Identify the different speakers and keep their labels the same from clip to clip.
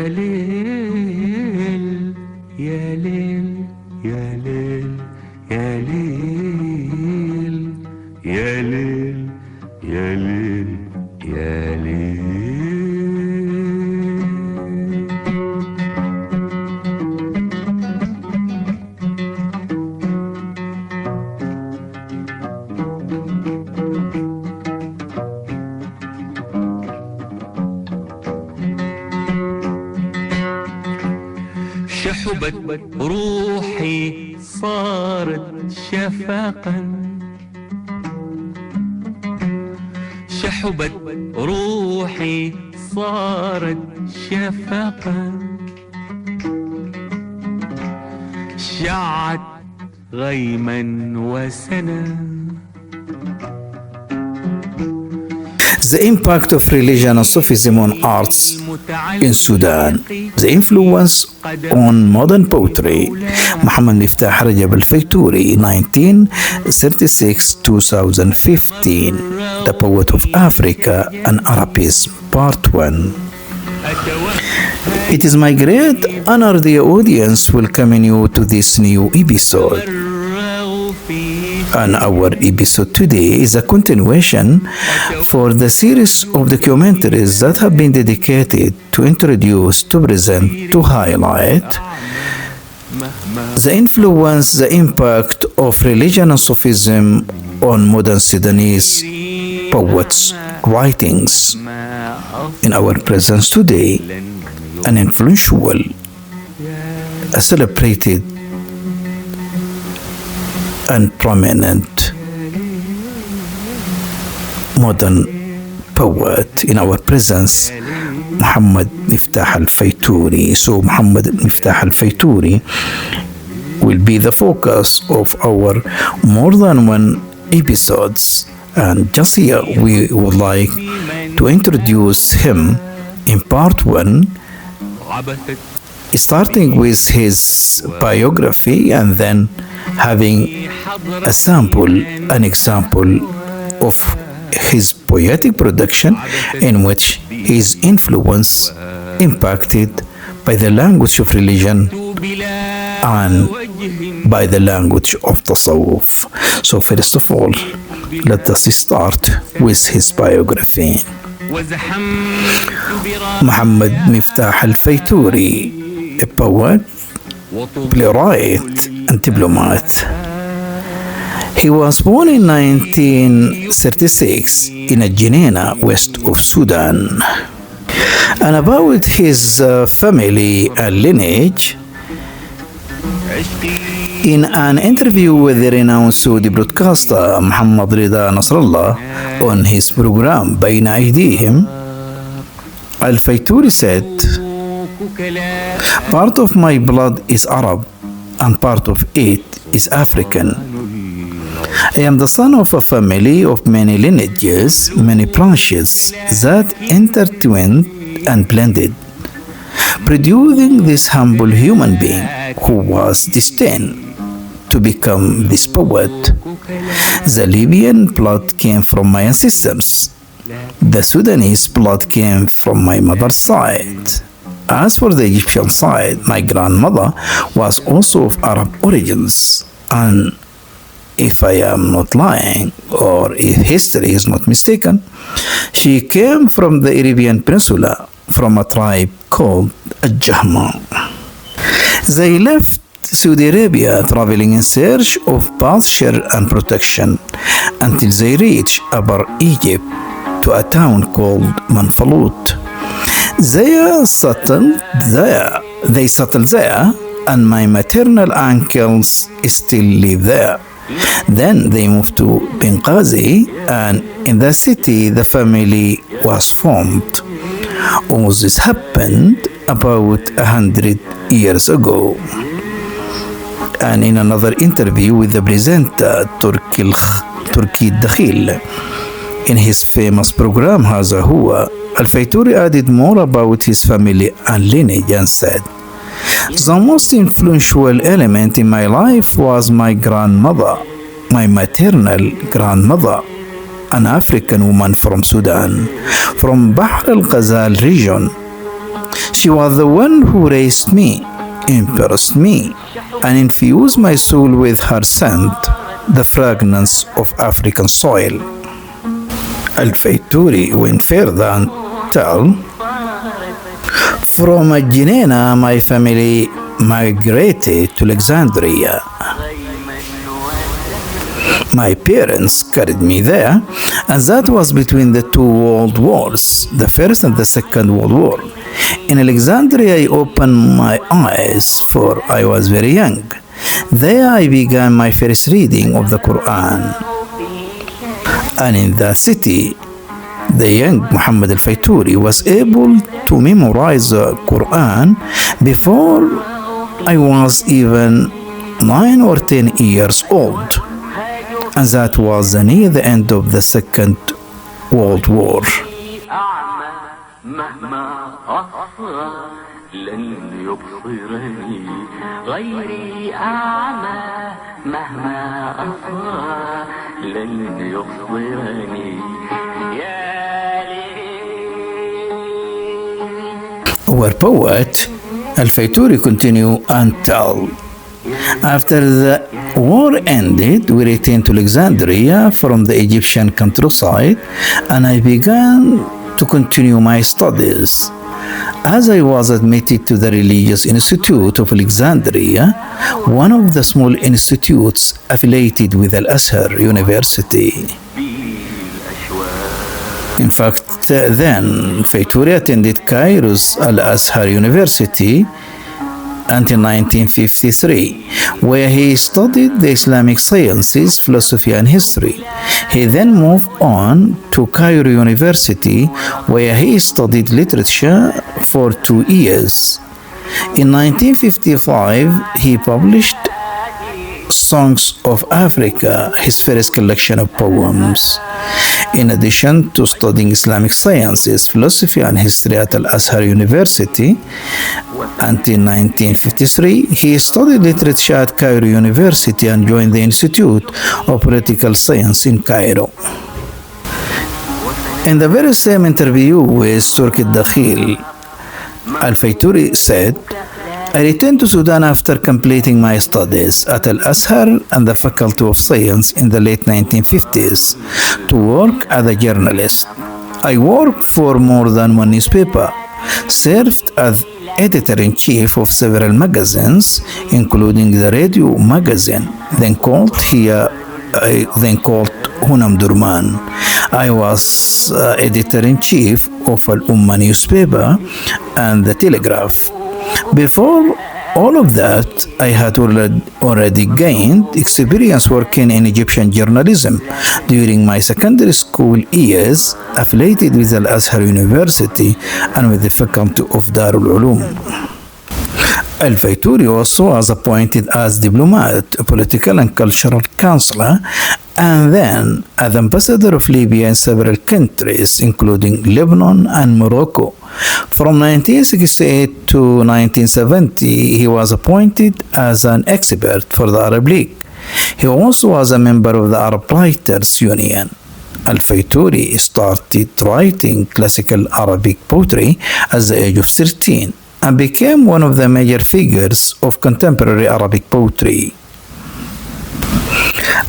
Speaker 1: ليل يا ليل يا ليل يا ليل يا ليل يا ليل يا ليل. شحبت روحي صارت شفقا، شحبت روحي صارت شفقا، شعت غيما وسنا.
Speaker 2: The impact of religion and Sufism on arts in Sudan, the influence on modern poetry. محمد مفتاح رجب الفيتوري 1936-2015, The Poet of Africa and Arabism, Part 1. It is my great honor, the audience, welcoming you to this new episode. And our episode today is a continuation for the series of documentaries that have been dedicated to introduce, to present, to highlight the influence, the impact of religion and Sufism on modern Sudanese poets' writings. In our presence today, an influential, a celebrated and prominent modern poet in our presence, محمد مفتاح الفيتوري. So محمد مفتاح الفيتوري will be the focus of our more than one episodes, and just here we would like to introduce him in part 1, starting with his biography and then having a sample, an example of his poetic production in which his influence impacted by the language of religion and by the language of tasawwuf. So first of all, let us start with his biography. محمد مفتاح الفيتوري, a poet, playwright and diplomat. He was born in 1936 in Jinena, west of Sudan. And about his family and lineage, in an interview with the renowned Saudi broadcaster محمد رضا نصر الله on his program بين أيديهم, Al-Fituri said, "Part of my blood is Arab and part of it is African. I am the son of a family of many lineages, many branches that intertwined and blended, producing this humble human being who was destined to become this poet. The Libyan blood came from my ancestors. The Sudanese blood came from my mother's side. As for the Egyptian side, my grandmother was also of Arab origins, and if I am not lying, or if history is not mistaken, she came from the Arabian Peninsula, from a tribe called Al-Jahma. They left Saudi Arabia traveling in search of pasture and protection until they reached Upper Egypt to a town called Manfalut. They settled there, and my maternal uncles still live there. Then they moved to Benghazi, and in the city the family was formed. All this happened about 100 years ago." And in another interview with the presenter Turki Dakhil, in his famous program هذا هو, Al-Fituri added more about his family and lineage and said, "The most influential element in my life was my grandmother, my maternal grandmother, an African woman from Sudan, from Bahr al-Ghazal region. She was the one who raised me, impressed me, and infused my soul with her scent, the fragrance of African soil. Al-Fituri went further and tell, from Jinena, my family migrated to Alexandria. My parents carried me there, and that was between the two world wars, the First and the Second World War. In Alexandria, I opened my eyes, for I was very young. There I began my first reading of the Quran. And in that city, the young Muhammad Al-Fituri was able to memorize the Quran before I was even 9 or 10 years old. And that was near the end of the Second World War. Our poet Al-Fituri continued and tell, after the war ended, we returned to Alexandria from the Egyptian countryside, and I began to continue my studies. As I was admitted to the Religious Institute of Alexandria, one of the small institutes affiliated with Al-Azhar University. In fact, then Fituri attended Cairo's Al-Azhar University until 1953, where he studied the Islamic sciences, philosophy, and history. He then moved on to Cairo University, where he studied literature for 2 years. In 1955, he published Songs of Africa, his first collection of poems. In addition to studying Islamic sciences, philosophy, and history at Al-Azhar University, until 1953, he studied literature at Cairo University and joined the Institute of Political Science in Cairo. In the very same interview with Turki Dakhil, Al-Fituri said, I returned to Sudan after completing my studies at Al-Azhar and the Faculty of Science in the late 1950s to work as a journalist. I worked for more than one newspaper, served as editor-in-chief of several magazines, including the radio magazine, then called Hunam Durman. I was editor-in-chief of Al-Ummah newspaper and the Telegraph. Before all of that, I had already gained experience working in Egyptian journalism during my secondary school years, affiliated with Al-Azhar University and with the Faculty of Darul Ulum. Al-Fituri also was appointed as diplomat, political and cultural counselor, and then as ambassador of Libya in several countries, including Lebanon and Morocco. From 1968 to 1970, he was appointed as an expert for the Arab League. He also was a member of the Arab Writers Union. Al-Fituri started writing classical Arabic poetry at the age of 13 and became one of the major figures of contemporary Arabic poetry.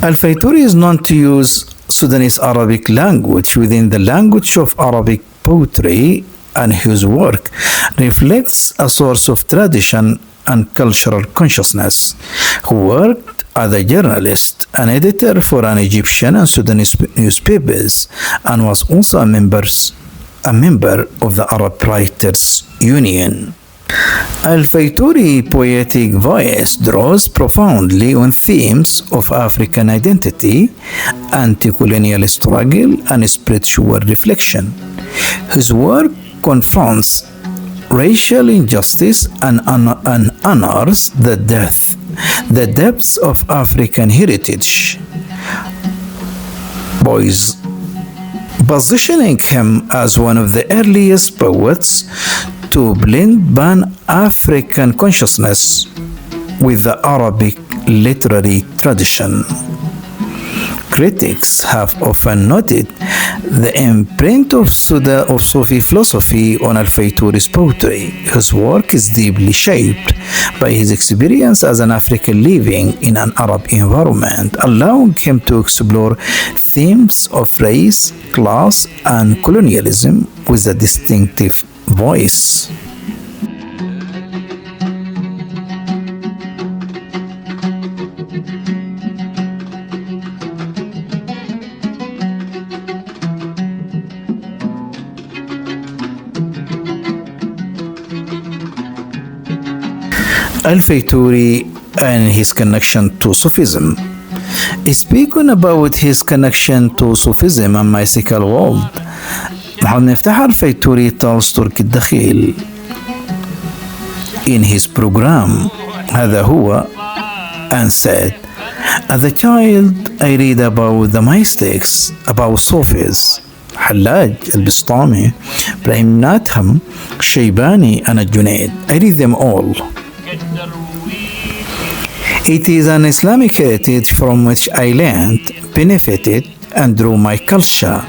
Speaker 2: Al-Fituri is known to use Sudanese Arabic language within the language of Arabic poetry, and his work reflects a source of tradition and cultural consciousness. He worked as a journalist and editor for an Egyptian and Sudanese newspapers, and was also a member of the Arab Writers Union. Al-Fituri poetic voice draws profoundly on themes of African identity, anti-colonial struggle, and spiritual reflection. His work confronts racial injustice and honors the depths of African heritage, positioning him as one of the earliest poets to blend Pan-African consciousness with the Arabic literary tradition. Critics have often noted the imprint of Sudan or Sufi philosophy on Al-Fituri's poetry. His work is deeply shaped by his experience as an African living in an Arab environment, allowing him to explore themes of race, class, and colonialism with a distinctive voice. Al-Fituri and his connection to Sufism. Speaking about his connection to Sufism and mystical world, محمد مفتاح الفيتوري tells تركي الدخيل in his program هذا هو and said, as a child I read about the mystics, about Sufis, حلاج البسطامي, إبراهيم ناتهم, الشيباني and الجنيد. I read them all. It is an Islamic heritage from which I learned, benefited, and drew my culture.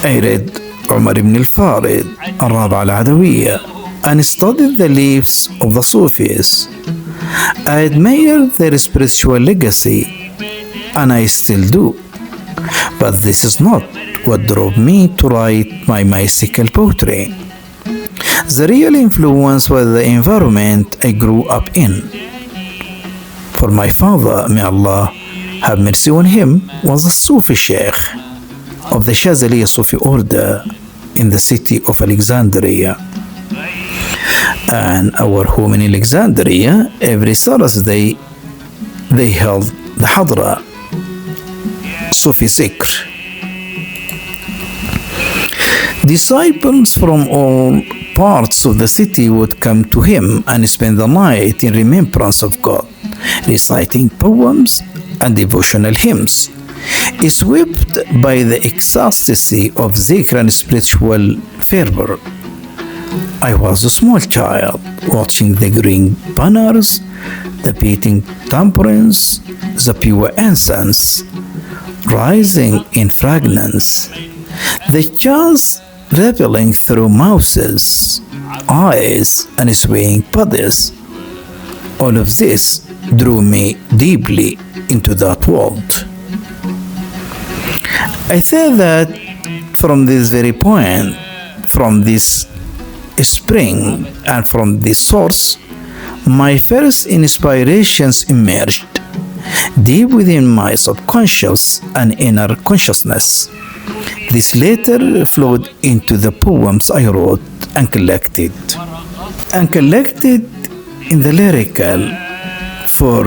Speaker 2: I read Umar ibn al-Farid, الرابعة العدوية, and studied the lives of the Sufis. I admire their spiritual legacy, and I still do. But this is not what drove me to write my mystical poetry. The real influence was the environment I grew up in. For my father, may Allah have mercy on him, was a Sufi Sheikh of the Shazaliya Sufi order in the city of Alexandria. And our home in Alexandria, every Thursday they held the Hadra, Sufi Zikr. Disciples from all parts of the city would come to him and spend the night in remembrance of God, reciting poems and devotional hymns, swept by the ecstasy of zikr and spiritual fervor. I was a small child watching the green banners, the beating tambourines, the pure incense rising in fragrance, the chants reveling through mouths, eyes, and swaying bodies. All of this drew me deeply into that world. I think that from this very point, from this spring and from this source, my first inspirations emerged deep within my subconscious and inner consciousness. This later flowed into the poems I wrote and collected in the lyrical for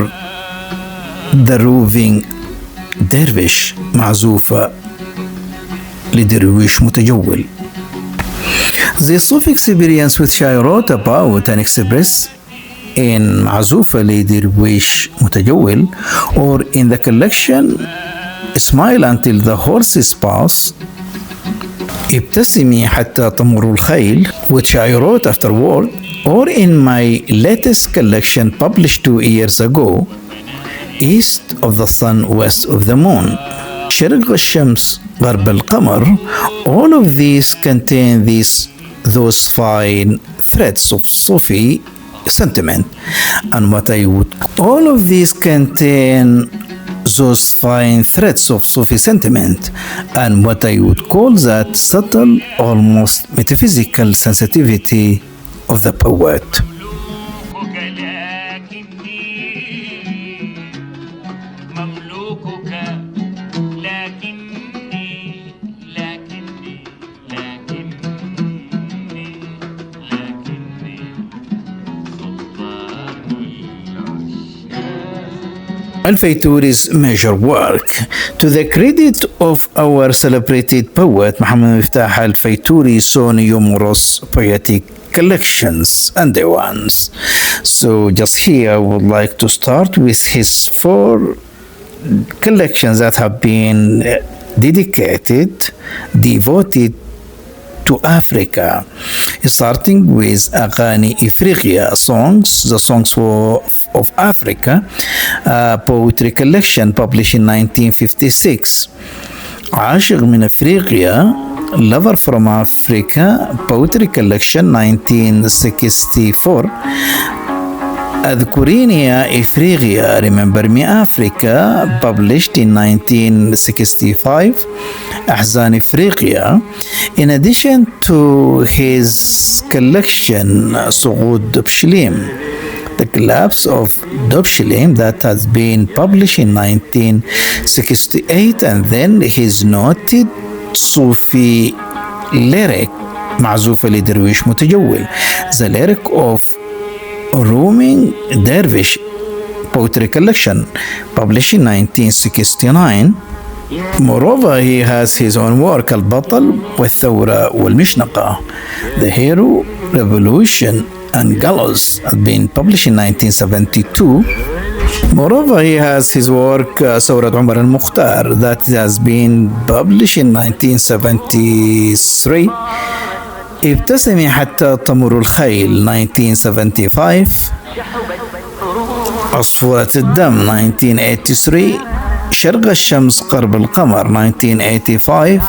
Speaker 2: the roving dervish معزوفة لدرويش متجول. The Sufi experience which I wrote about and expressed in معزوفة لدرويش متجول, or in the collection Smile Until the Horses Pass, ابتسمي حتى تمر الخيل, which I wrote afterward, or in my latest collection published 2 years ago, East of the Sun, West of the Moon, شرق الشمس غرب القمر. All of these contain those fine threads of Sufi sentiment, and what I would all of these contain those fine threads of Sufi sentiment and what I would call that subtle, almost metaphysical sensitivity of the poet. Al-Fituri's major work. To the credit of our celebrated poet Muhammad Miftah Al-Fituri saw numerous poetic collections and diwans. So just here I would like to start with his 4 collections that have been devoted to Africa, starting with Aghani Ifriqiya songs, the songs of Africa, poetry collection published in 1956. عاشق من أفريقيا. Lover from Africa Poetry Collection 1964. أذكريني يا إفريقيا Remember Me Africa published in 1965. أحزان إفريقيا. In addition to his collection صعود دبشليم, The Collapse of Dubshalim, that has been published in 1968, and then his noted Sufi lyric معزوفة لدرويش متجول, The Lyric of Roaming Dervish Poetry Collection, published in 1969. Moreover, he has his own work البطل والثورة والمشنقة, The Hero, Revolution and Gallows, had been published in 1972. Moreover, he has his work ثورة عمر المختار, that has been published in 1973. ابتسمي حتى تمر الخيل 1975. عصفورة الدم 1983. شرق الشمس قرب القمر 1985.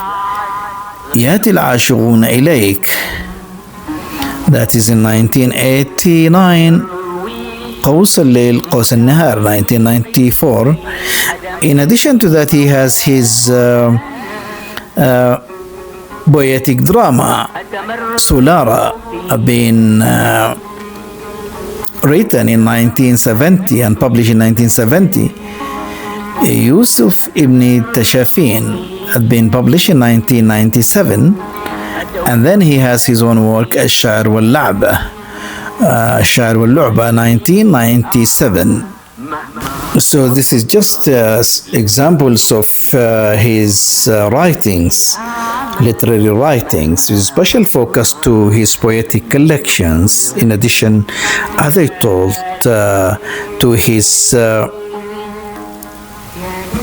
Speaker 2: يأتي العاشقون إليك, that is in 1989. قوس الليل قوس النهار 1994. In addition to that, he has his poetic drama Sulara, been written in 1970 and published in 1970. Yusuf ibn Tashafin had been published in 1997. And then he has his own work الشعر واللعبة, الشعر واللعبة 1997. So this is just examples of his writings, literary writings, with special focus to his poetic collections. In addition, as I told, to his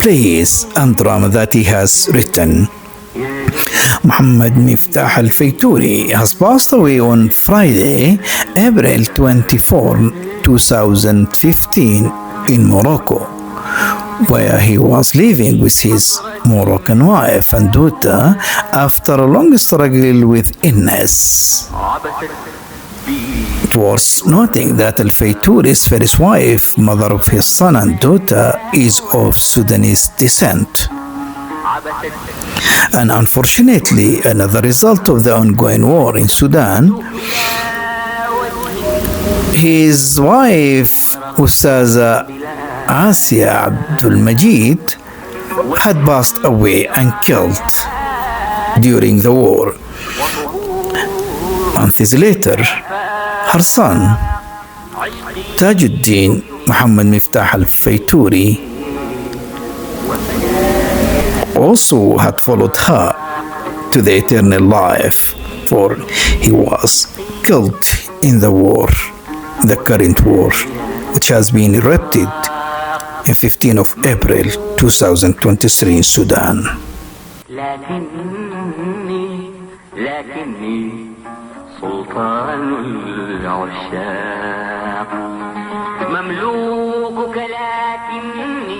Speaker 2: plays and drama that he has written. محمد مفتاح الفيتوري has passed away on Friday, April 24, 2015 in Morocco, where he was living with his Moroccan wife and daughter after a long struggle with illness. It was noting that Al-Fituri's first wife, mother of his son and daughter, is of Sudanese descent. And unfortunately, another result of the ongoing war in Sudan, his wife, Ustaza Asia Abdul Majid, had passed away and killed during the war. Months later, her son, Tajuddin Muhammad Miftah Al-Fituri, also had followed her to the eternal life, for he was killed in the war, the current war, which has been erupted in 15 of April 2023 in Sudan.
Speaker 3: لكني سلطان العشاق مملوكك لكني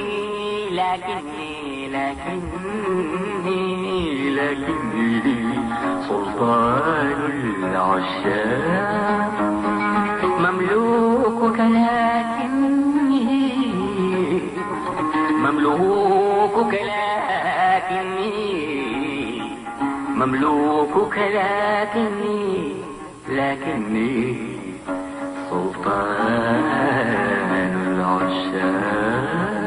Speaker 3: سلطان العشاق مملوكك لكني سلطان العشاق